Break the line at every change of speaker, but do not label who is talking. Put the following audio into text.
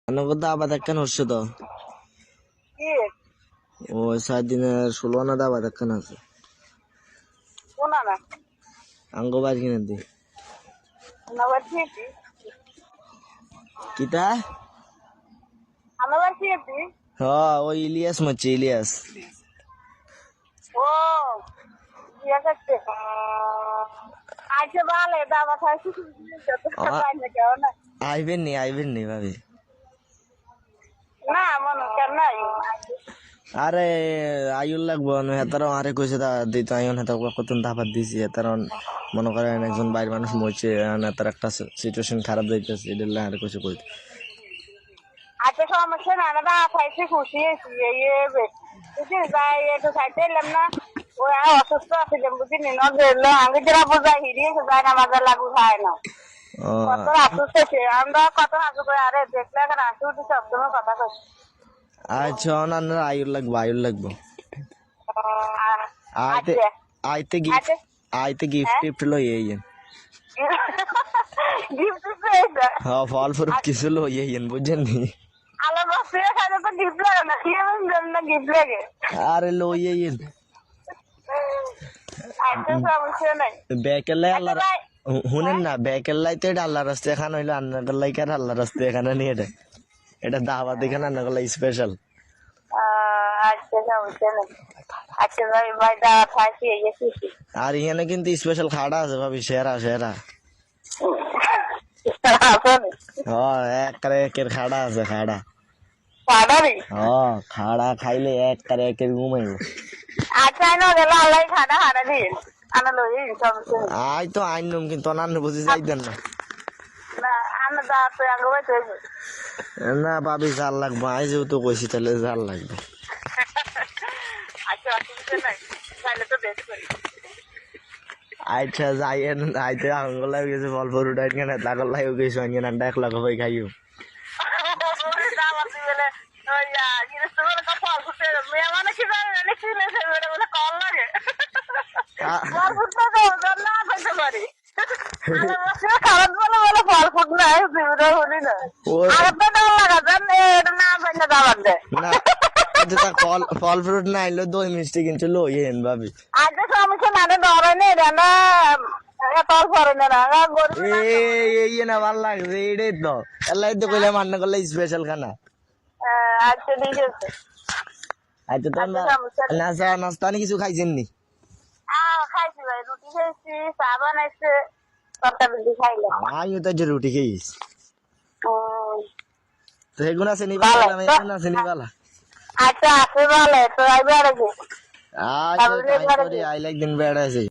আনগো দাবাত একখান হচ্ছে তো
কি
ওই 7 দিনের 16 না দাবাত একখান আছে
কোনা না
আঙ্গো বাজ কিনে দি
আমার ঠিক
কিতা
আমার ঠিক
হ্যাঁ ওই ইলিয়াস মচ্ছে ইলিয়াস
ও ইয়া করতে আইছে ভালো দাবা খাইছি যত খাই না কেউ না
আইবেন নি ভাবি
না মনে কর নাই
আরে আয়ুল লাগবো হেতারও আরে কইছে তা দিত আয়ন হেতার কতন দাবাত দিছি হেতার মনে করেন একজন বাইরের মানুষ মরছে হেতার একটা সিচুয়েশন খারাপ যাইতেছে এটা আরে কইছে কই
আচ্ছা সমস্যা না দাদা খাইছি খুশি হয়েছি বুঝি যাই একটু খাইতে এলাম না ও অসুস্থ আছিলাম বুঝিনি নজরলো আমি যারা বোঝাই হিরিয়েছে যায় না মাঝে লাগু খায় না কত অসুস্থ আছে আমরা কত হাসু করে আরে দেখলে এখন হাসি উঠে সবসময় কথা কই
আচ্ছা অনার আয়ুল লাগবো
আচ্ছা
আইতে গিফট টিফট লই আইয়েন
গিফট পেয়েছে
হ্যাঁ ফল ফ্রুট কিছু লই আইয়েন বুঝছেন নি
আলো বসে খাইলে তো গিফট লাগে না কি এমন না গিফট লাগে
আরে লই আইয়েন
আচ্ছা সমস্যা নাই
বেকেলে আল্লাহ শুনেন না বেকেল্লাই তো এটা আল্লাহ রাস্তা এখানে হইলো আন্নাগল্লাই কার আল্লাহ রাস্তা এখানে নিয়ে এটা দাওয়াত এখানে আন্নাগল্লাই স্পেশাল
আচ্ছা সমস্যা নেই আচ্ছা ভাই দাওয়াত খাইছি এই যে
আর এখানে কিন্তু স্পেশাল খাড়া আছে ভাবি সেরা একের খাড়া আছে খাড়া খাড়া খাইলে একের ঘুমাইব
আচ্ছা না গেল আল্লাহ খাড়া দিন আনা লই সমস্যা নেই
আই তো আইনম কিন্তু অনান্য বুঝি যাইতেন না
না আনা দাওয়াত আগে ভাই তো
না ভাবি জাল লাগবে আই যেহেতু কইছি তাহলে জাল লাগবে
আচ্ছা অসুবিধা নাই তাহলে তো বেশ করি
আচ্ছা যাইয়েন আইতে আঙ্গলাই গেছে ফল ফ্রুট আইন লাগল লাইও গেছে আইন আন্ডা 1 লাখ ভাই খাইও
দাওয়াত দিলে ওই জিনিস তো কথা ফুটে মেয়ে মানে কি জানে না কি লেছে বলে কল লাগে ফল ফুটতে দাও না কইতে পারি খারাপ বলে ফল ফুট নাই জীবনে হলি না আর তো দাও লাগা জান এটা না পাইলে দাওয়াত দে
না ফল ফ্রুট না আইলো দই মিষ্টি কিন্তু লই এন ভাবি
আজ সমস্যা মানে ডরে নেই রে না তোর পরে না
এই না ভাল লাগছে এটাই তো এলাই তো কইলে মান্না করলে স্পেশাল খানা
আচ্ছা ঠিক আছে
আচ্ছা তো নাস্তা কিছু খাইছেন নি
খাইছি ভাই রুটি খাইছি চা বানাইছে তরকারি খাইলাম
আমিও তো যে রুটি খাইছি তো এগুলো আছে নি বালা এগুলো আছে নি বালা
আচ্ছা আছে ভালো তো আইবে আর কি
আচ্ছা আই লাইক দিন বেড়া আছে